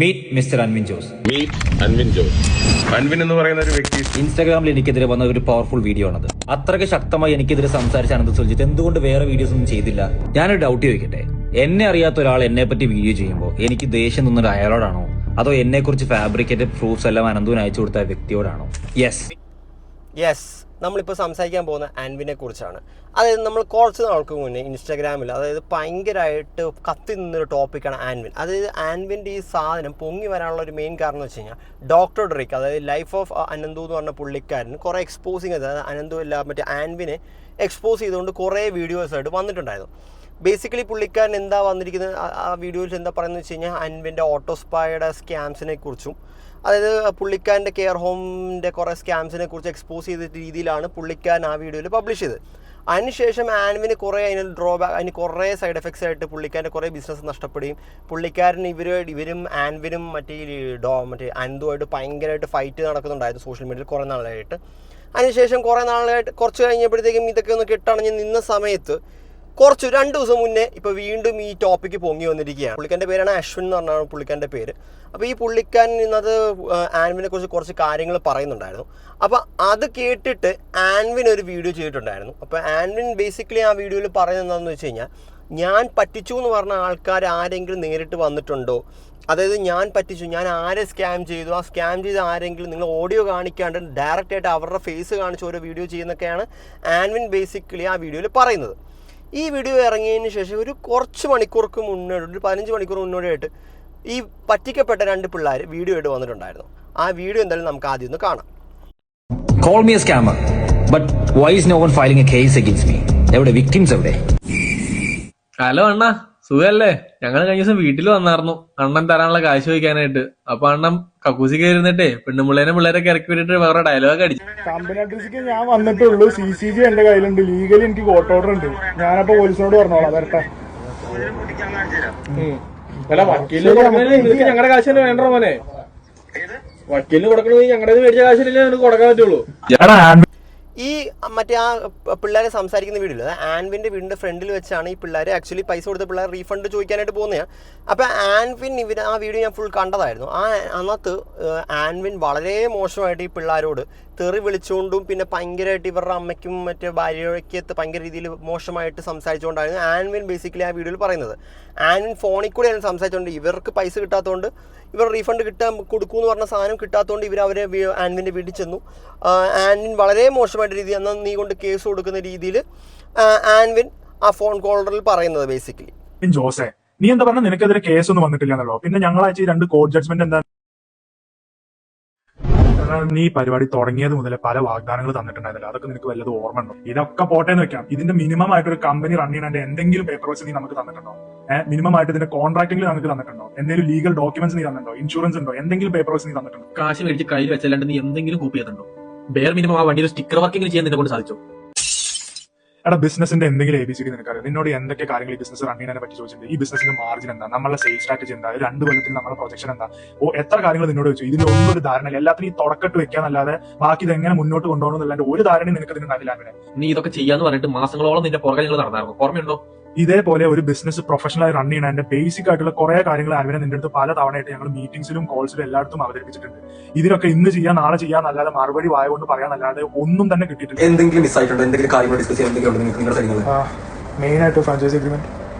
Meet mister Anvin Jose. Anvin എന്ന് പറയുന്ന ഒരു വ്യക്തി ഇൻസ്റ്റാഗ്രാമിൽ എനിക്കെതിരെ വന്ന ഒരു പവർഫുൾ വീഡിയോ ആണത്. അത്രയ്ക്ക് ശക്തമായി എനിക്കെതിരെ സംസാരിച്ച അനന്ത് സുൽജിത്ത് എന്തുകൊണ്ട് വേറെ വീഡിയോസ് ഒന്നും ചെയ്തില്ല? ഞാനൊരു ഡൗട്ട് ചോദിക്കട്ടെ. എന്നെ അറിയാത്ത ഒരാൾ എന്നെ പറ്റി വീഡിയോ ചെയ്യുമ്പോൾ എനിക്ക് ദേഷ്യം തോന്നുന്നത് അയാളോടാണോ, അതോ എന്നെ കുറിച്ച് ഫാബ്രിക്കേറ്റഡ് പ്രൂഫ്സ് എല്ലാം അനന്തുവിന് അയച്ചു കൊടുത്ത വ്യക്തിയോടാണോ? യെസ് നമ്മളിപ്പോൾ സംസാരിക്കാൻ പോകുന്ന ആൻവിനെ കുറിച്ചാണ്. അതായത് നമ്മൾ കുറച്ച് നാൾക്ക് മുന്നേ ഇൻസ്റ്റാഗ്രാമിൽ ഭയങ്കരമായിട്ട് കത്തി നിന്നൊരു ടോപ്പിക്കാണ് ആൻവിൻ. അതായത് ആൻവിൻ്റെ ഈ സാധനം പൊങ്ങി വരാനുള്ള ഒരു മെയിൻ കാരണം എന്ന് വെച്ച് കഴിഞ്ഞാൽ ഡോക്ടർ ഡ്രേക്ക്, അതായത് ലൈഫ് ഓഫ് അനന്തു എന്ന് പറഞ്ഞ പുള്ളിക്കാരൻ കുറേ എക്സ്പോസിങ്, അതായത് അനന്തു മറ്റേ ആൻവിനെ എക്സ്പോസ് ചെയ്തുകൊണ്ട് കുറേ വീഡിയോസായിട്ട് വന്നിട്ടുണ്ടായിരുന്നു. ബേസിക്കലി പുള്ളിക്കാരൻ എന്താ വന്നിരിക്കുന്നത്, ആ വീഡിയോയിൽ എന്താ പറയുന്നത് വെച്ച് കഴിഞ്ഞാൽ ആൻവിൻ്റെ ഓട്ടോസ്പായുടെ സ്കാംസിനെ കുറിച്ചും, അതായത് പുള്ളിക്കാരൻ്റെ കെയർ ഹോമിൻ്റെ കുറേ സ്കാംസിനെ കുറിച്ച് എക്സ്പോസ് ചെയ്ത രീതിയിലാണ് പുള്ളിക്കാരൻ ആ വീഡിയോയിൽ പബ്ലിഷ് ചെയ്തത്. അതിനുശേഷം ആൻവിന് കുറേ അതിന് കുറേ സൈഡ് എഫക്ട്സ് ആയിട്ട് പുള്ളിക്കാരൻ്റെ കുറേ ബിസിനസ് നഷ്ടപ്പെടുകയും പുള്ളിക്കാരൻ ഇവരും ആൻവിനും മറ്റേ അനന്തുമായിട്ട് ഭയങ്കരമായിട്ട് ഫൈറ്റ് നടക്കുന്നുണ്ടായിരുന്നു സോഷ്യൽ മീഡിയയിൽ കുറേ നാളായിട്ട്. അതിനുശേഷം കുറച്ച് കഴിഞ്ഞപ്പോഴത്തേക്കും ഇതൊക്കെ ഒന്ന് കെട്ടണഞ്ഞ് നിന്ന സമയത്ത് 2 ദിവസം മുന്നേ ഇപ്പോൾ വീണ്ടും ഈ ടോപ്പിക്ക് പൊങ്ങി വന്നിരിക്കുകയാണ്. പുള്ളിക്കാരൻ്റെ പേരാണ് അശ്വിൻ എന്ന് പറഞ്ഞാണ് പുള്ളിക്കാരൻ്റെ പേര്. അപ്പോൾ ഈ പുള്ളിക്കാരൻ ഇന്നത് ആൻവിനെ കുറിച്ച് കുറച്ച് കാര്യങ്ങൾ പറയുന്നുണ്ടായിരുന്നു. അപ്പോൾ അത് കേട്ടിട്ട് ആൻവിൻ ഒരു വീഡിയോ ചെയ്തിട്ടുണ്ടായിരുന്നു. അപ്പോൾ ആൻവിൻ ബേസിക്കലി ആ വീഡിയോയിൽ പറയുന്നത് എന്താണെന്ന് വെച്ച് കഴിഞ്ഞാൽ, ഞാൻ പറ്റിച്ചു എന്ന് പറഞ്ഞ ആൾക്കാർ ആരെങ്കിലും നേരിട്ട് വന്നിട്ടുണ്ടോ, അതായത് ഞാൻ പറ്റിച്ചു, ഞാൻ ആരെ സ്കാം ചെയ്തു, ആ സ്കാം ചെയ്ത ആരെങ്കിലും നിങ്ങൾ ഓഡിയോ കാണിക്കാണ്ട് ഡയറക്റ്റായിട്ട് അവരുടെ ഫേസ് കാണിച്ച് ഓരോ വീഡിയോ ചെയ്യുന്നൊക്കെയാണ് ആൻവിൻ ബേസിക്കലി ആ വീഡിയോയിൽ പറയുന്നത്. ഈ വീഡിയോ ഇറങ്ങിയതിന് ശേഷം ഒരു കുറച്ച് മണിക്കൂർക്ക് മുന്നേ, ഒരു 15 മണിക്കൂർ മുന്നോടിയായിട്ട് ഈ പറ്റിക്കപ്പെട്ട 2 പിള്ളേർ വീഡിയോ ആയിട്ട് വന്നിട്ടുണ്ടായിരുന്നു. ആ വീഡിയോ എന്തായാലും നമുക്ക് ആദ്യം ഒന്ന് കാണാം. Call me a scammer, but why is no one filing a case against me? എവിടെ വിക്ടിംസ് എവിടെ? ഹലോ അണ്ണാ, സുഖല്ലേ? ഞങ്ങൾ കഴിഞ്ഞ ദിവസം വീട്ടിൽ വന്നായിരുന്നു അണ്ണൻ തരാനുള്ള കാശ് ചോദിക്കാനായിട്ട്. അപ്പൊ അണ്ണൻ കക്കൂസി കയറിന്നിട്ടേ പിള്ളേരൊക്കെ ഇറക്കി വിട്ടിട്ട് വേറെ ഡയലോഗ് അടിച്ചു. കമ്പനി അഡ്രസ്സിക്ക് ഞാൻ വന്നിട്ടുള്ളൂ. CCG എന്റെ കയ്യിലുണ്ട്, ലീഗലി എനിക്ക് കോർട്ട് ഓർഡർ ഉണ്ട്. ഞാനപ്പോ പോലീസിനോട് പറഞ്ഞോളാം വരട്ടെ. അല്ല വക്കീലിന് നിങ്ങൾക്ക് ഞങ്ങളുടെ കാശ് തന്നെ വേണ്ട മോനെ. വക്കീലിന് കൊടുക്കണമെങ്കിൽ ഞങ്ങളുടെ മേടിച്ച കാശിലല്ലേ നിങ്ങൾക്ക് കൊടുക്കാൻ പറ്റുള്ളൂ. ഈ മറ്റേ ആ പിള്ളേരെ സംസാരിക്കുന്ന വീഡിയോയിൽ, അതായത് ആൻവിൻ്റെ വീടിൻ്റെ ഫ്രണ്ടിൽ വെച്ചാണ് ഈ പിള്ളേർ ആക്ച്വലി പൈസ കൊടുത്ത പിള്ളേർ റീഫണ്ട് ചോദിക്കാനായിട്ട് പോകുന്നതാണ്. അപ്പോൾ ആൻവിൻ ആ വീഡിയോ ഞാൻ ഫുൾ കണ്ടതായിരുന്നു. അന്നത്ത് ആൻവിൻ വളരെ മോശമായിട്ട് ഈ പിള്ളേരോട് തെറി വിളിച്ചുകൊണ്ടും പിന്നെ ഭയങ്കരമായിട്ട് ഇവരുടെ അമ്മയ്ക്കും മറ്റേ ഭാര്യയ്ക്ക് ഭയങ്കര രീതിയിൽ മോശമായിട്ട് സംസാരിച്ചുകൊണ്ടായിരുന്നു ആൻവിൻ ബേസിക്കലി ആ വീഡിയോയിൽ പറയുന്നത്. ആൻവിൻ ഫോണിൽ കൂടെയാണ് സംസാരിച്ചുകൊണ്ട് ഇവർക്ക് പൈസ കിട്ടാത്തതുകൊണ്ട്, ഇവർ റീഫണ്ട് കൊടുക്കുമെന്ന് പറഞ്ഞ സാധനം കിട്ടാത്തതുകൊണ്ട് അവരെ ആൻവിൻ്റെ വീട്ടിൽ ചെന്നു. ആൻവിൻ വളരെ മോശമായിട്ട് രീതി, എന്നാൽ നീ കൊണ്ട് കേസ് കൊടുക്കുന്ന രീതിയിൽ ആൻവിൻ ആ ഫോൺ കോളറിൽ പറയുന്നത് ബേസിക്കലി. ജോസേ, നീ എന്താ പറഞ്ഞാൽ നിനക്കെതിരെ കേസ് ഒന്നും വന്നിട്ടില്ലെന്നല്ലോ, പിന്നെ ഞങ്ങളയച്ച 2 കോർട്ട് ജഡ്ജ്മെന്റ് എന്താ? നീ പരിപാടി തുടങ്ങിയത് മുതലേ പല വാഗ്ദാനങ്ങൾ തന്നിട്ടുണ്ടായിരുന്നല്ലോ, അതൊക്കെ നിനക്ക് വല്ലതും ഓർമ്മ ഉണ്ടോ? ഇതൊക്കെ പോട്ടേന്ന് വെക്കാം. ഇതിന്റെ മിനിമം ആയിട്ട് ഒരു കമ്പനി റൺ ചെയ്യാൻ എന്തെങ്കിലും പേപ്പർ വർക്ക്സ് നീ നമുക്ക് തന്നിട്ടുണ്ടോ? മിനിമം ആയിട്ട് ഇതിന്റെ കോൺട്രാക്ടിംഗ് നമുക്ക് തന്നിട്ടുണ്ടോ? എന്തെങ്കിലും ലീഗൽ ഡോക്യുമെന്റ്സ് നീ തന്നിട്ടുണ്ടോ? ഇൻഷുറൻസ് ഉണ്ടോ? എന്തെങ്കിലും പേപ്പർ വർക്ക്സ് നീ തന്നിട്ടുണ്ടോ? കാശ് മേടിച്ച് കയ്യിൽ വെച്ചല്ലാണ്ട് നീ എന്തെങ്കിലും കോപ്പി ചെയ്തിട്ടുണ്ടോ? ബെയർ മിനിമം ആ വണ്ടിയിൽ സ്റ്റിക്കർ വർക്കിംഗ് ചെയ്യാൻ നിന്നെ കൊണ്ട് സാധിച്ചോ? എടാ, ബിസിനസിന്റെ എന്തെങ്കിലും ABCD നിനക്കറിയാം? നിന്നോട് എന്തൊക്കെ കാര്യങ്ങൾ ഈ ബിസിനസ് റൺ ചെയ്യുന്നതിനെ പറ്റി ചോദിച്ചിട്ടുണ്ട്. ഈ ബിസിനസിന്റെ മാർജിൻ എന്താ, നമ്മളെ സെയിൽസ് സ്ട്രാറ്റജി എന്താ, 2 കൊല്ലത്തിൽ നമ്മുടെ പ്രൊജക്ഷൻ എന്താ, എത്ര കാര്യങ്ങൾ നിന്നോട് ചോദിച്ചു. ഇതിലൊന്നും ഒരു ധാരണ, എല്ലാത്തിനും ഈ തുടക്കട്ട് വെക്കാന്നല്ലാതെ ബാക്കി ഇത് എങ്ങനെ മുന്നോട്ട് കൊണ്ടുപോകണമെന്നല്ലാണ്ട് ഒരു ധാരണയും നിനക്ക് ഇതിനുണ്ടാവില്ല. നീ ഇതൊക്കെ ചെയ്യാന്ന് പറഞ്ഞിട്ട് മാസങ്ങളോളം നിന്റെ പുറകെ നിങ്ങൾ നടന്നായിരുന്നു, ഓർമ്മയുണ്ടോ? ഇതേപോലെ ഒരു ബിസിനസ് പ്രൊഫഷണലായി റൺ ചെയ്യുന്നതിന്റെ ബേസിക് ആയിട്ടുള്ള കുറെ കാര്യങ്ങൾ ആൽവിനെ നിന്റെ അടുത്ത് പല തവണയായിട്ട് ഞങ്ങൾ മീറ്റിംഗ്സിലും കോൾസിലും എല്ലായിടത്തും അവതരിപ്പിച്ചിട്ടുണ്ട്. ഇതിനൊക്കെ ഇന്ന് ചെയ്യാൻ നാളെ ചെയ്യാന്നല്ലാതെ മറുപടി വായ കൊണ്ട് പറയാന്നല്ലാതെ ഒന്നും തന്നെ കിട്ടിയിട്ടില്ല. എന്തെങ്കിലും മിസ് ആയിട്ടുണ്ട്, എന്തെങ്കിലും കാര്യങ്ങൾ ഡിസ്കസ് ചെയ്യാൻ നിങ്ങളുടെ സൈഡിൽ മെയിൻ ആയിട്ട് ഫ്രാഞ്ചൈസി അഗ്രിമെന്റ്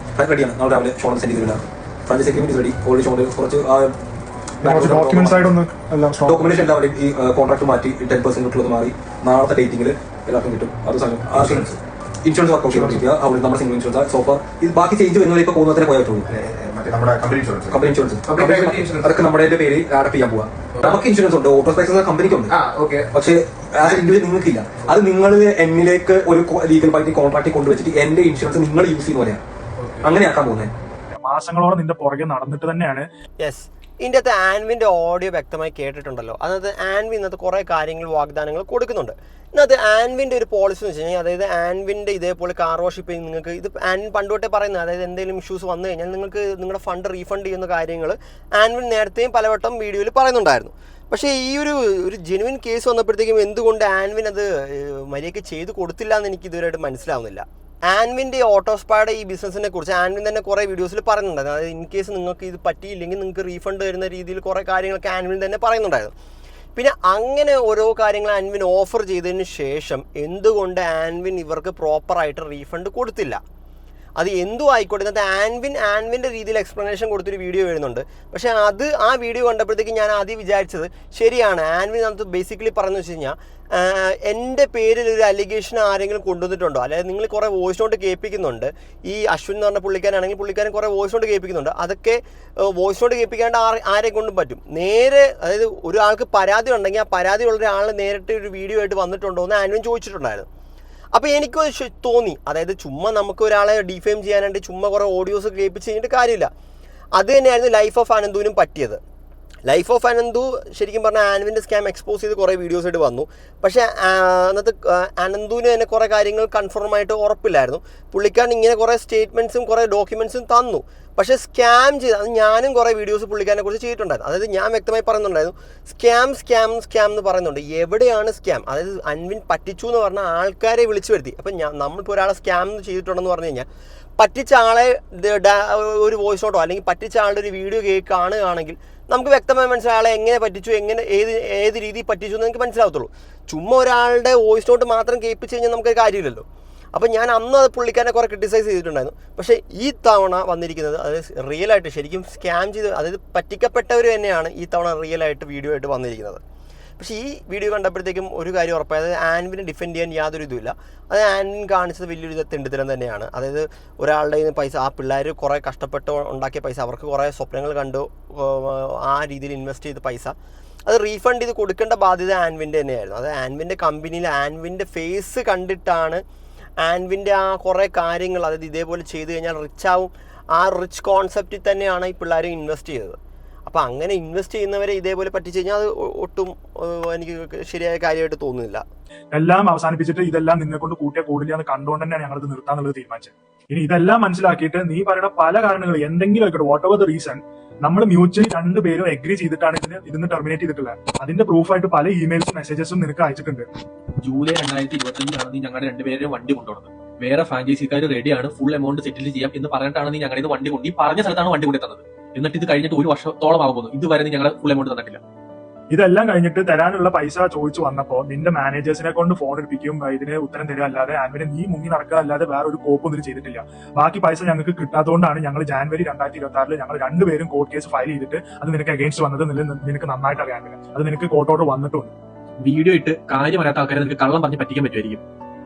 റെഡിയാണ്. നാളെ രാവിലെ ഷോൺ സെൻഡ് ചെയ്തില്ല. Franchise agreement ready. Already Shaun കുറച്ച് ഡോക്യുമെന്റ്സ് ആയിട്ടൊന്ന് ഡോക്യുമെന്റേഷൻ എല്ലാവരും ഈ കോൺട്രാക്ട് മാറ്റി 10% ഉള്ളത് മാറി നാളത്തെ ഡേറ്റിംഗിൽ എല്ലാവർക്കും കിട്ടും. അത് ഇൻഷുറൻസ് വർക്കൗട്ട് ചെയ്തിരിക്കുക. അവിടെ നമ്മുടെ സിംഗിൾ ഇൻഷുറൻസ് സോഫർ ഇത് ബാക്കി ചേഞ്ച് വരുന്നത് ഇപ്പൊ പോകുന്നതിനെ പോയാൽ പറ്റുള്ളൂ. കമ്പനി ഇൻഷുറൻസ് അതൊക്കെ നമ്മുടെ പേര് ആഡപ്പ് ചെയ്യാൻ പോവാ. നമുക്ക് ഇൻഷുറൻസ് ഉണ്ട്, ഓട്ടോസ്പെക്സ് കമ്പനിക്കുണ്ട്. പക്ഷേ ആസ് ഇൻഡിവിജ്വൽ നിങ്ങൾക്കില്ല. അത് നിങ്ങൾ എന്നിലേക്ക് ഒരു ലീഗൽ പാർട്ടി കോൺട്രാക്ട് കൊണ്ടുവച്ചിട്ട് എന്റെ ഇൻഷുറൻസ് നിങ്ങൾ യൂസ് ചെയ്യുന്ന പോലെയാണ്. അങ്ങനെയാക്കാൻ പോകുന്നത്. മാസങ്ങളോളം നിന്റെ പുറകെ നടന്നിട്ട് തന്നെയാണ്. യെസ്, ഇതിൻ്റെ അകത്ത് ആൻവിൻ്റെ ഓഡിയോ വ്യക്തമായി കേട്ടിട്ടുണ്ടല്ലോ. അതായത് ആൻവി ഇന്നത്തെ കുറേ കാര്യങ്ങൾ വാഗ്ദാനങ്ങൾ കൊടുക്കുന്നുണ്ട്. ഇന്നത്തെ ആൻവിൻ്റെ ഒരു പോളിസി എന്ന് വെച്ച് കഴിഞ്ഞാൽ, അതായത് ആൻവിൻ്റെ ഇതേപോലെ കാർ വാഷിപ്പ് നിങ്ങൾക്ക് ഇത് ആൻവിൻ പണ്ടുതൊട്ടേ പറയുന്നത്, അതായത് എന്തെങ്കിലും ഇഷ്യൂസ് വന്നു കഴിഞ്ഞാൽ നിങ്ങൾക്ക് നിങ്ങളുടെ ഫണ്ട് റീഫണ്ട് ചെയ്യുന്ന കാര്യങ്ങൾ ആൻവിൻ നേരത്തെയും പലവട്ടം വീഡിയോയിൽ പറയുന്നുണ്ടായിരുന്നു. പക്ഷേ ഈ ഒരു ജെനുവിൻ കേസ് വന്നപ്പോഴത്തേക്കും എന്തുകൊണ്ട് ആൻവിൻ അത് മര്യാദയ്ക്ക് ചെയ്ത് കൊടുത്തില്ല എന്ന് എനിക്ക് ഇതുവരെയായിട്ട് മനസ്സിലാവുന്നില്ല. ആൻവിൻ്റെ ഓട്ടോസ്പായുടെ ഈ ബിസിനസ്സിനെ കുറിച്ച് ആൻവിൻ തന്നെ കുറേ വീഡിയോസിൽ പറയുന്നുണ്ടായിരുന്നു. അതായത് ഇൻ കേസ് നിങ്ങൾക്ക് ഇത് പറ്റിയില്ലെങ്കിൽ നിങ്ങൾക്ക് റീഫണ്ട് വരുന്ന രീതിയിൽ കുറേ കാര്യങ്ങളൊക്കെ ആൻവിൻ തന്നെ പറയുന്നുണ്ടായിരുന്നു. പിന്നെ അങ്ങനെ ഓരോ കാര്യങ്ങൾ ആൻവിൻ ഓഫർ ചെയ്തതിന് ശേഷം എന്തുകൊണ്ട് ആൻവിൻ ഇവർക്ക് പ്രോപ്പറായിട്ട് റീഫണ്ട് കൊടുത്തില്ല? അത് എന്തും ആയിക്കോട്ടെ, ഇന്നത്തെ ആൻവിൻ്റെ രീതിയിൽ എക്സ്പ്ലനേഷൻ കൊടുത്തൊരു വീഡിയോ വരുന്നുണ്ട്. പക്ഷേ ആ വീഡിയോ കണ്ടപ്പോഴത്തേക്ക് ഞാൻ ആദ്യം വിചാരിച്ചത് ശരിയാണ്, ആൻവിൻ നമുക്ക് ബേസിക്കലി പറഞ്ഞു വെച്ച് കഴിഞ്ഞാൽ എൻ്റെ പേരിൽ ഒരു അലിഗേഷൻ ആരെങ്കിലും കൊണ്ടുവന്നിട്ടുണ്ടോ, അതായത് നിങ്ങൾ കുറേ വോയിസ് നോട്ട് കേൾപ്പിക്കുന്നുണ്ട്. ഈ അശ്വിൻ എന്ന് പറഞ്ഞ പുള്ളിക്കാരാണെങ്കിൽ പുള്ളിക്കാരൻ കുറേ വോയിസ് നോട്ട് കേൾപ്പിക്കുന്നുണ്ട്. അതൊക്കെ വോയിസ് നോട്ട് കേൾപ്പിക്കാണ്ട് ആരെ കൊണ്ടും പറ്റും. നേരെ അതായത് ഒരാൾക്ക് പരാതി ഉണ്ടെങ്കിൽ ആ പരാതി ഉള്ള ഒരാൾ നേരിട്ട് ഒരു വീഡിയോ ആയിട്ട് വന്നിട്ടുണ്ടോ എന്ന് ആൻവിൻ ചോദിച്ചിട്ടുണ്ടായിരുന്നു. അപ്പോൾ എനിക്കും തോന്നി, അതായത് ചുമ്മാ നമുക്ക് ഒരാളെ ഡിഫെയിം ചെയ്യാനായിട്ട് ചുമ്മാ കുറേ ഓഡിയോസ് കേൾപ്പിച്ച് കഴിഞ്ഞിട്ട് കാര്യമില്ല. അത് തന്നെയായിരുന്നു ലൈഫ് ഓഫ് അനന്തുവിനും പറ്റിയത്. ലൈഫ് ഓഫ് അനന്തു ശരിക്കും പറഞ്ഞാൽ ആൻവിൻ്റെ സ്കാം എക്സ്പോസ് ചെയ്ത് കുറേ വീഡിയോസ് ആയിട്ട് വന്നു. പക്ഷേ അന്നത്തെ അനന്തുവിന് തന്നെ കുറേ കാര്യങ്ങൾ കൺഫേമായിട്ട് ഉറപ്പില്ലായിരുന്നു. പുള്ളിക്കാരൻ ഇങ്ങനെ കുറേ സ്റ്റേറ്റ്മെൻറ്റ്സും കുറേ ഡോക്യുമെൻറ്റ്സും തന്നു. പക്ഷേ സ്കാം ചെയ്ത് അത് ഞാനും കുറേ വീഡിയോസ് പുള്ളിക്കാരനെ കുറിച്ച് ചെയ്തിട്ടുണ്ടായിരുന്നു. അതായത് ഞാൻ വ്യക്തമായി പറയുന്നുണ്ടായിരുന്നു, സ്കാം എന്ന് പറയുന്നുണ്ട്. എവിടെയാണ് സ്കാം? അതായത് അൻവിൻ പറ്റിച്ചു എന്ന് പറഞ്ഞാൽ ആൾക്കാരെ വിളിച്ചു വരുത്തി. അപ്പം നമ്മളിപ്പോൾ ഒരാളെ സ്കാം ചെയ്തിട്ടുണ്ടെന്ന് പറഞ്ഞു കഴിഞ്ഞാൽ പറ്റിച്ച ആളെ ഒരു വോയിസ് നോട്ടോ അല്ലെങ്കിൽ പറ്റിച്ച ആളുടെ ഒരു വീഡിയോ കാണുകയാണെങ്കിൽ നമുക്ക് വ്യക്തമായി മനസ്സിലായ ആളെ എങ്ങനെ പറ്റിച്ചു, ഏത് രീതിയിൽ പറ്റിച്ചു എന്ന് നമുക്ക് മനസ്സിലാവത്തുള്ളൂ. ചുമ്മാ ഒരാളുടെ വോയിസ് നോട്ട് മാത്രം കേൾപ്പിച്ച് കഴിഞ്ഞാൽ നമുക്കൊരു കാര്യമില്ലല്ലോ. അപ്പം ഞാൻ അന്ന് അത് പുള്ളിക്കാരനെ കുറേ ക്രിട്ടിസൈസ് ചെയ്തിട്ടുണ്ടായിരുന്നു. പക്ഷേ ഈ തവണ വന്നിരിക്കുന്നത് അതായത് റിയലായിട്ട് ശരിക്കും സ്കാം ചെയ്ത് അതായത് പറ്റിക്കപ്പെട്ടവർ തന്നെയാണ് ഈ തവണ റിയലായിട്ട് വീഡിയോ ആയിട്ട് വന്നിരിക്കുന്നത്. പക്ഷേ ഈ വീഡിയോ കണ്ടപ്പോഴത്തേക്കും ഒരു കാര്യം ഉറപ്പായത് ആൻവിനെ ഡിഫെൻഡ് ചെയ്യാൻ യാതൊരു ഇതുമില്ല. അത് ആൻവിൻ കാണിച്ചത് വലിയൊരു തെണ്ടിത്തരം തന്നെയാണ്. അതായത് ഒരാളുടെ പൈസ, ആ പിള്ളേർ കുറേ കഷ്ടപ്പെട്ട് ഉണ്ടാക്കിയ പൈസ, അവർക്ക് കുറേ സ്വപ്നങ്ങൾ കണ്ടു ആ രീതിയിൽ ഇൻവെസ്റ്റ് ചെയ്ത പൈസ അത് റീഫണ്ട് ചെയ്ത് കൊടുക്കേണ്ട ബാധ്യത ആൻവിൻ്റെ തന്നെയായിരുന്നു. അത് ആൻവിൻ്റെ കമ്പനിയിൽ ആൻവിൻ്റെ ഫേസ് കണ്ടിട്ടാണ് ആൻവിൻ്റെ ആ കുറേ കാര്യങ്ങൾ, അതായത് ഇതേപോലെ ചെയ്ത് കഴിഞ്ഞാൽ റിച്ച് ആവും, ആ റിച്ച് കോൺസെപ്റ്റിൽ തന്നെയാണ് ഈ പിള്ളേർ ഇൻവെസ്റ്റ് ചെയ്തത്. അപ്പോൾ അങ്ങനെ ഇൻവെസ്റ്റ് ചെയ്യുന്നവരെ ഇതേപോലെ പറ്റിച്ചു കഴിഞ്ഞാൽ അത് ഒട്ടും എനിക്ക് ശരിയായ കാര്യമായിട്ട് തോന്നുന്നില്ല. എല്ലാം അവസാനിപ്പിച്ചിട്ട് ഇതെല്ലാം നിന്നെ കൊണ്ട് കൂട്ടിയാൽ കൂടില്ല എന്ന് കണ്ടുകൊണ്ട് തന്നെയാണ് ഞങ്ങൾ ഇത് നിർത്താന്നുള്ളത് തീരുമാനിച്ചത്. ഇനി ഇതെല്ലാം മനസ്സിലാക്കിയിട്ട് നീ പറയുന്ന പല കാരണങ്ങൾ എന്തെങ്കിലും ആയിക്കോട്ടെ, വാട്ട് എവർ ദ റീസൺ, നമ്മൾ മ്യൂച്വലി രണ്ടുപേരും എഗ്രി ചെയ്തിട്ടാണ് ഇതിന് ടെർമിനേറ്റ് ചെയ്തിട്ടുള്ളത്. അതിന്റെ പ്രൂഫായിട്ട് പല ഇമെയിൽസും മെസ്സേജസും നിനക്ക് അയച്ചിട്ടുണ്ട്. ജൂലൈ 2025 നീ ഞങ്ങളുടെ രണ്ടുപേരും വണ്ടി കൊണ്ടുവന്നത്. വേറെ ഫ്രാഞ്ചൈസിക്കാർ റെഡിയാണ്, ഫുൾ എമൗണ്ട് സെറ്റിൽ ചെയ്യാം എന്ന് പറഞ്ഞിട്ടാണ് നീ ഞങ്ങളുടെ വണ്ടി കൊണ്ട് ഈ പറഞ്ഞ സ്ഥലത്താണ് വണ്ടി കൊണ്ടു തന്നത്. എന്നിട്ട് ഇത് കഴിഞ്ഞിട്ട് 1 വർഷത്തോളം ആകുന്നു, ഇതുവരെ നീ ഞങ്ങളുടെ ഫുൾ എമൗണ്ട് തന്നിട്ടില്ല. ഇതെല്ലാം കഴിഞ്ഞിട്ട് തരാനുള്ള പൈസ ചോദിച്ചു വന്നപ്പോ നിന്റെ മാനേജേഴ്സിനെ കൊണ്ട് ഫോൺ എടുപ്പിക്കും, ഇതിന് ഉത്തരം തരിക അല്ലാതെ ആൻവിനെ നീ മുങ്ങി നടക്കുക അല്ലാതെ വേറെ ഒരു കോപ്പൊന്നും ചെയ്തിട്ടില്ല. ബാക്കി പൈസ ഞങ്ങൾക്ക് കിട്ടാത്തതുകൊണ്ടാണ് ഞങ്ങൾ ജാനുവരി 2026 ഞങ്ങൾ രണ്ടുപേരും കോർട്ട് കേസ് ഫയൽ ചെയ്തിട്ട് അത് നിനക്ക് അഗേൻസ്റ്റ് വന്നത് നിനക്ക് നന്നായിട്ട് അറിയാൻ. അത് നിനക്ക് കോർട്ട് ഓർഡർ വന്നിട്ടുണ്ട്. വീഡിയോ ഇട്ട് കാര്യം അറിയാത്ത ആൾക്കാരെ നിനക്ക് കള്ളം പറഞ്ഞ് പറ്റിക്കാൻ പറ്റുമായിരിക്കും.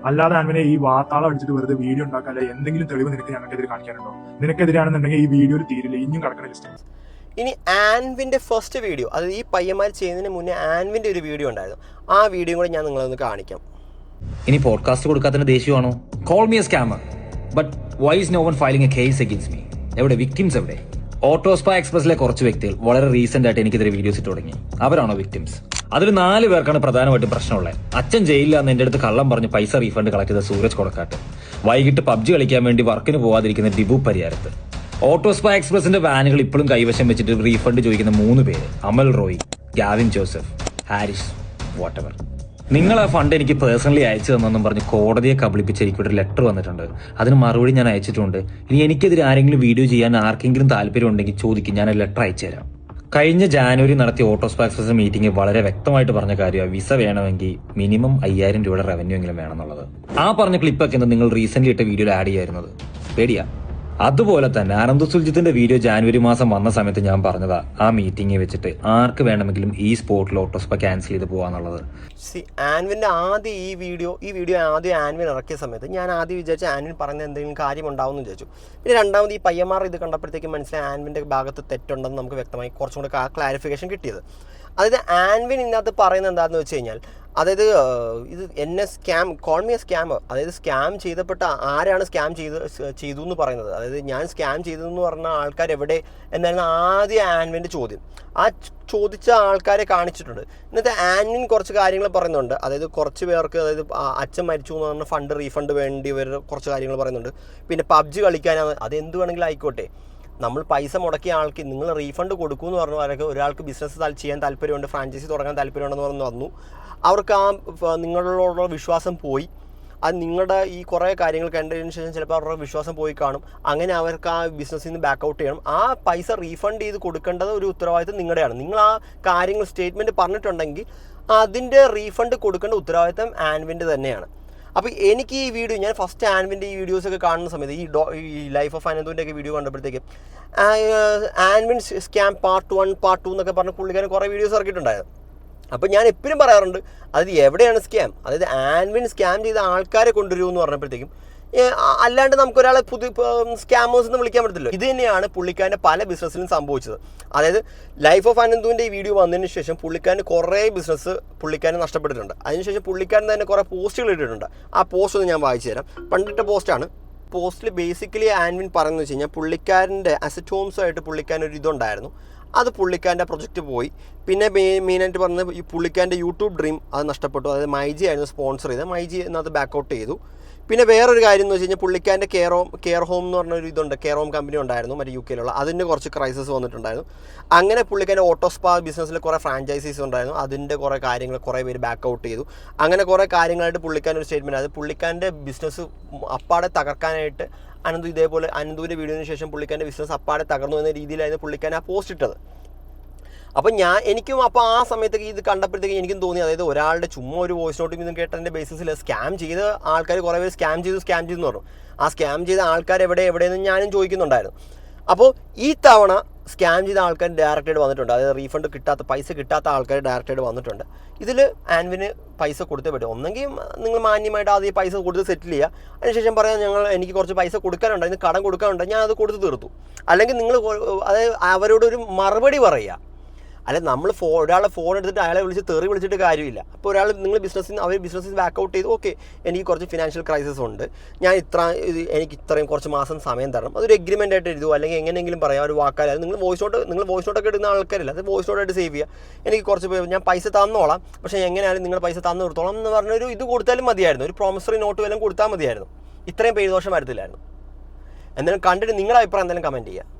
അല്ലാതെ ആൻവിനെ ഈ വാർത്താളം അടിച്ചിട്ട് വെറുതെ വീഡിയോ ഉണ്ടാക്കാല്ല എന്തെങ്കിലും തെളിവ് നിനക്ക് ഞങ്ങൾക്കെതിരെ കാണിക്കാനുണ്ടോ? നിനക്കെതിരാണെന്നുണ്ടെങ്കിൽ ഈ വീഡിയോയിൽ തീരില്ല, ഇനിയും കിടക്കുന്ന ലിസ്റ്റ്. ഇനി ആൻവിൻ്റെ ഫസ്റ്റ് വീഡിയോ, അതായത് ഈ പയ്യന്മാർ ചെയ്യുന്നതിന് മുന്നേ ആൻവിൻ്റെ ഒരു വീഡിയോ ഉണ്ടായിരുന്നു. ആ വീഡിയോ കൂടെ ഞാൻ നിങ്ങളൊന്ന് കാണിക്കാം. ഇനി പോഡ്കാസ്റ്റ് കൊടുക്കാത്തതിന് ദേഷ്യമാണോ? Call me a scammer, but why is no one filing a case against me? എവിടെ വിക്ടിംസ്? എവിടെ? ഓട്ടോസ്പാ എക്സ്പ്രസിലെ കുറച്ച് വ്യക്തികൾ വളരെ റീസെന്റ് ആയിട്ട് എനിക്കെതിരെ വീഡിയോസ് ഇട്ട് തുടങ്ങി. അവരാണോ വിക്ടിംസ്? അതിൽ 4 പേർക്കാണ് പ്രധാനമായിട്ടും പ്രശ്നമുള്ളത്. അച്ഛൻ ജയിലിലാന്ന് എന്റെ അടുത്ത് കള്ളം പറഞ്ഞ് പൈസ റീഫണ്ട് കളക്ട് ചെയ്ത സൂരജ് കൊടക്കാട്ട്, വൈകിട്ട് പബ്ജി കളിക്കാൻ വേണ്ടി വർക്കിന് പോവാതിരിക്കുന്ന ഡിബു പരിയാരത്ത്, ഓട്ടോസ്പാ എക്സ്പ്രസിന്റെ വാനുകൾ ഇപ്പോഴും കൈവശം വെച്ചിട്ട് റീഫണ്ട് ചോദിക്കുന്ന 3 പേര്, അമൽ റോയ്, ഗാവിൻ ജോസഫ്, ഹാരിസ്, വാട്ടെവർ. നിങ്ങൾ ആ ഫണ്ട് എനിക്ക് പേഴ്സണലി അയച്ചു തന്നെന്നും പറഞ്ഞ് കോടതിയെ കബളിപ്പിച്ച് എനിക്കൊരു ലെറ്റർ വന്നിട്ടുണ്ട്. അതിന് മറുപടി ഞാൻ അയച്ചിട്ടുണ്ട്. ഇനി എനിക്കെതിരെ ആരെങ്കിലും വീഡിയോ ചെയ്യാൻ ആർക്കെങ്കിലും താല്പര്യം ഉണ്ടെങ്കിൽ ചോദിക്കും, ഞാൻ ലെറ്റർ അയച്ചു തരാം. കഴിഞ്ഞ ജാനുവരി നടത്തിയ ഓട്ടോസ്പാ എക്സ്പ്രസ് മീറ്റിംഗ് വളരെ വ്യക്തമായിട്ട് പറഞ്ഞ കാര്യമാണ്, വിസ വേണമെങ്കിൽ മിനിമം 5000 രൂപയുടെ റവന്യൂ എങ്കിലും വേണമെന്നുള്ളത്. ആ പറഞ്ഞ ക്ലിപ്പൊക്കെ നിങ്ങൾ റീസെന്റ് ഇട്ട വീഡിയോയിൽ ആഡ് ചെയ്യായിരുന്നത് പേടിയാ. അതുപോലെ തന്നെ അനന്ത് സുൽജിത്തിന്റെ വീഡിയോ ജാനുവരി മാസം വന്ന സമയത്ത് ഞാൻ പറഞ്ഞതാ, ആ മീറ്റിംഗ് വെച്ചിട്ട് ആർക്ക് വേണമെങ്കിലും ഈ സ്പോട്ടിൽ ഓട്ടോസ്പാ ക്യാൻസൽ ചെയ്ത് പോവാന്നുള്ളത്. ആൻവിൻ്റെ ആദ്യം ഈ വീഡിയോ ആദ്യം ആൻവിൻ ഇറക്കിയ സമയത്ത് ഞാൻ ആദ്യം വിചാരിച്ചു ആൻവിൻ പറഞ്ഞ എന്തെങ്കിലും കാര്യം ഉണ്ടാവുമെന്ന് വിചാരിച്ചു. പിന്നെ രണ്ടാമത് ഈ പയ്യന്മാർ ഇത് കണ്ടപ്പോഴത്തേക്കും മനസ്സിലായി ആൻവിൻ്റെ ഭാഗത്ത് തെറ്റുണ്ടെന്ന് നമുക്ക് വ്യക്തമായി കുറച്ചും കൂടെ ക്ലാരിഫിക്കേഷൻ കിട്ടിയത്. അതായത് ആൻവിൻ ഇതിനകത്ത് പറയുന്നത് എന്താണെന്ന് വെച്ച് കഴിഞ്ഞാൽ, അതായത് ഇത് എന്നെ കോൾ മീ എ സ്കാമർ, അതായത് സ്കാം ചെയ്തപ്പെട്ട ആരാണ് സ്കാം ചെയ്തു എന്ന് പറയുന്നത്, അതായത് ഞാൻ സ്കാം ചെയ്തതെന്ന് പറഞ്ഞ ആൾക്കാർ എവിടെ എന്നായിരുന്നു ആദ്യം ആൻവിൻ്റെ ചോദ്യം. ആ ചോദിച്ച ആൾക്കാരെ കാണിച്ചിട്ടുണ്ട്. ഇന്നത്തെ ആൻവിൻ കുറച്ച് കാര്യങ്ങൾ പറയുന്നുണ്ട്. അതായത് കുറച്ച് പേർക്ക്, അതായത് അച്ഛൻ മരിച്ചു എന്ന് പറഞ്ഞ ഫണ്ട് റീഫണ്ട് വേണ്ടി ഇവർ കുറച്ച് കാര്യങ്ങൾ പറയുന്നുണ്ട്. പിന്നെ പബ്ജി കളിക്കാനാണ്, അതെന്ത് വേണമെങ്കിലും ആയിക്കോട്ടെ, നമ്മൾ പൈസ മുടക്കിയ ആൾക്ക് നിങ്ങൾ റീഫണ്ട് കൊടുക്കുമെന്ന് പറഞ്ഞവരൊക്കെ ഒരാൾക്ക് ബിസിനസ് ചെയ്യാൻ താല്പര്യമുണ്ട്, ഫ്രാഞ്ചൈസി തുടങ്ങാൻ താല്പര്യമുണ്ടെന്ന് പറഞ്ഞു വന്നു. അവർക്ക് ആ നിങ്ങളോടുള്ള വിശ്വാസം പോയി. അത് നിങ്ങളുടെ ഈ കുറേ കാര്യങ്ങൾ കണ്ടതിന് ശേഷം ചിലപ്പോൾ അവരുടെ വിശ്വാസം പോയി കാണും. അങ്ങനെ അവർക്ക് ആ ബിസിനസ്സിൽ നിന്ന് ബാക്ക് ഔട്ട് ചെയ്യണം. ആ പൈസ റീഫണ്ട് ചെയ്ത് കൊടുക്കേണ്ടത് ഒരു ഉത്തരവാദിത്തം നിങ്ങളുടെയാണ്. നിങ്ങൾ ആ കാര്യങ്ങൾ സ്റ്റേറ്റ്മെൻറ്റ് പറഞ്ഞിട്ടുണ്ടെങ്കിൽ അതിൻ്റെ റീഫണ്ട് കൊടുക്കേണ്ട ഉത്തരവാദിത്തം ആൻവിൻ്റെ തന്നെയാണ്. അപ്പോൾ എനിക്ക് ഈ വീഡിയോ, ഞാൻ ഫസ്റ്റ് ആൻവിൻ്റെ ഈ വീഡിയോസൊക്കെ കാണുന്ന സമയത്ത് ഈ ലൈഫ് ഓഫ് അനന്തുവിൻ്റെ ഒക്കെ വീഡിയോ കണ്ടപ്പോഴത്തേക്ക് ആൻവിൻ സ്കാം പാർട്ട് 1 പാർട്ട് 2 എന്നൊക്കെ പറഞ്ഞ് പുള്ളിക്കാരൻ കുറേ വീഡിയോസ് ഇറക്കിയിട്ടുണ്ടായിരുന്നു. അപ്പോൾ ഞാൻ എപ്പോഴും പറയാറുണ്ട്, അത് എവിടെയാണ് സ്കാം, അതായത് ആൻവിൻ സ്കാം ചെയ്ത ആൾക്കാരെ കൊണ്ടുവരുമെന്ന് പറഞ്ഞപ്പോഴത്തേക്കും അല്ലാണ്ട് നമുക്കൊരാളെ പുതിയ സ്കാമേഴ്സ് എന്ന് വിളിക്കാൻ പറ്റത്തില്ല. ഇത് തന്നെയാണ് പുള്ളിക്കാരൻ്റെ പല ബിസിനസ്സിലും സംഭവിച്ചത്. അതായത് ലൈഫ് ഓഫ് അനന്തുവിൻ്റെ ഈ വീഡിയോ വന്നതിന് ശേഷം പുള്ളിക്കാരന് കുറേ ബിസിനസ് പുള്ളിക്കാരൻ നഷ്ടപ്പെട്ടിട്ടുണ്ട്. അതിനുശേഷം പുള്ളിക്കാരൻ തന്നെ കുറേ പോസ്റ്റുകൾ ഇട്ടിട്ടുണ്ട്. ആ പോസ്റ്റ് ഒന്ന് ഞാൻ വായിച്ചു തരാം. പണ്ടിട്ട പോസ്റ്റാണ്. പോസ്റ്റിൽ ബേസിക്കലി ആൻവിൻ പറയുന്നത് വെച്ച് കഴിഞ്ഞാൽ പുള്ളിക്കാരൻ്റെ അസറ്റ് ഹോംസുമായിട്ട് പുള്ളിക്കാരൻ ഒരു ഇതുണ്ടായിരുന്നു. അത് പുള്ളിക്കാരൻ്റെ പ്രൊജക്റ്റ് പോയി. പിന്നെ മെയിനായിട്ട് പറഞ്ഞത് ഈ പുള്ളിക്കാരൻ്റെ യൂട്യൂബ് ഡ്രീം അത് നഷ്ടപ്പെട്ടു. അതായത് മൈജി ആയിരുന്നു സ്പോൺസർ ചെയ്തത്. മൈജി എന്നത് ബാക്കൗട്ട് ചെയ്തു. പിന്നെ വേറൊരു കാര്യം എന്ന് വെച്ച് കഴിഞ്ഞാൽ പുള്ളിക്കാരൻ്റെ കെയർ ഹോം എന്ന് പറഞ്ഞൊരു ഇതുണ്ട്, കെയർ ഹോം കമ്പനി ഉണ്ടായിരുന്നു മറ്റേ UK-യിലുള്ള. അതിൻ്റെ കുറച്ച് ക്രൈസിസ് വന്നിട്ടുണ്ടായിരുന്നു. അങ്ങനെ പുള്ളിക്കാരൻ്റെ ഓട്ടോ സ്പാ ബിസിനസ്സിൽ കുറേ ഫ്രാഞ്ചൈസീസ് ഉണ്ടായിരുന്നു. അതിൻ്റെ കുറേ കാര്യങ്ങൾ കുറേ പേര് ബാക്കൗട്ട് ചെയ്തു. അങ്ങനെ കുറേ കാര്യങ്ങളായിട്ട് പുള്ളിക്കാരൻ്റെ ഒരു സ്റ്റേറ്റ്മെൻറ്റ്, അത് പുള്ളിക്കാരൻ്റെ ബിസിനസ് അപ്പാടെ തകർക്കാനായിട്ട് അനന്തു ഇതേപോലെ അനന്തുവിൻ്റെ വീഡിയോന് ശേഷം പുള്ളിക്കാരൻ്റെ ബിസിനസ് അപ്പാടെ തകർന്നു എന്ന രീതിയിലായിരുന്നു പുള്ളിക്കാരൻ ആ പോസ്റ്റ് ഇട്ടത്. അപ്പം എനിക്കും അപ്പോൾ ആ സമയത്തേക്ക് ഇത് കണ്ടപ്പോഴത്തേക്ക് എനിക്കും തോന്നി, അതായത് ഒരാളുടെ ചുമ്മാ ഒരു വോയിസ് നോട്ടും ഇതും കേട്ടതിൻ്റെ ബേസിസിൽ സ്കാം ചെയ്ത ആൾക്കാർ കുറേ പേര് സ്കാം ചെയ്തു എന്ന് പറഞ്ഞു. ആ സ്കാം ചെയ്ത ആൾക്കാർ എവിടെയെന്ന് ഞാനും ചോദിക്കുന്നുണ്ടായിരുന്നു. അപ്പോൾ ഈ തവണ സ്കാം ചെയ്ത ആൾക്കാർ ഡയറക്റ്റായിട്ട് വന്നിട്ടുണ്ട്. അതായത് റീഫണ്ട് പൈസ കിട്ടാത്ത ആൾക്കാർ ഡയറക്റ്റായിട്ട് വന്നിട്ടുണ്ട്. ഇതിൽ ആൻവിന് പൈസ കൊടുത്തേ പറ്റും. ഒന്നെങ്കിൽ നിങ്ങൾ മാന്യമായിട്ട് ആദ്യം പൈസ കൊടുത്ത് സെറ്റിൽ ചെയ്യുക. അതിനുശേഷം പറയാം എനിക്ക് കുറച്ച് പൈസ കൊടുക്കാനുണ്ട്, അതിന് കടം കൊടുക്കാനുണ്ട്, ഞാൻ അത് കൊടുത്ത് തീർത്തു. അല്ലെങ്കിൽ നിങ്ങൾ അതായത് അവരോടൊരു മറുപടി പറയുക. അല്ലെ നമ്മൾ ഒരാളെ ഫോൺ എടുത്തിട്ട് അയാളെ തെറി വിളിച്ചിട്ട് കാര്യമില്ല. അപ്പോൾ നിങ്ങൾ ബിസിനസ്സിൽ ബാക്കൗട്ട് ചെയ്തു, ഓക്കെ എനിക്ക് കുറച്ച് ഫിനാൻഷ്യൽ ക്രൈസിസ് ഉണ്ട്, ഞാൻ എനിക്ക് ഇത്രയും കുറച്ച് മാസം സമയം തരണം, അതൊരു എഗ്രിമെൻ്റ് ആയിട്ട് എഴുതുമോ, അല്ലെങ്കിൽ എങ്ങനെയെങ്കിലും പറയാം ഒരു വാക്കാലും. നിങ്ങൾ വോയിസ് നോട്ടൊക്കെ ഇടുന്ന ആൾക്കാരില്ല, അത് വോയിസ് നോട്ടായിട്ട് സേവ് ചെയ്യുക. എനിക്ക് കുറച്ച് ഞാൻ പൈസ തന്നോളാം, പക്ഷേ എങ്ങനെയാലും നിങ്ങൾ പൈസ തന്നു കൊടുത്തോളാം എന്ന് പറഞ്ഞൊരു ഇത് കൊടുത്താലും മതിയായിരുന്നു. ഒരു പ്രോമിസറി നോട്ട് വല്ലതും കൊടുത്താൽ മതിയായിരുന്നു. ഇത്രയും പേര് ദോഷം വരത്തില്ലായിരുന്നു. എന്തായാലും കണ്ടിട്ട് നിങ്ങളുടെ അഭിപ്രായം എന്തായാലും കമൻറ്റ് ചെയ്യുക.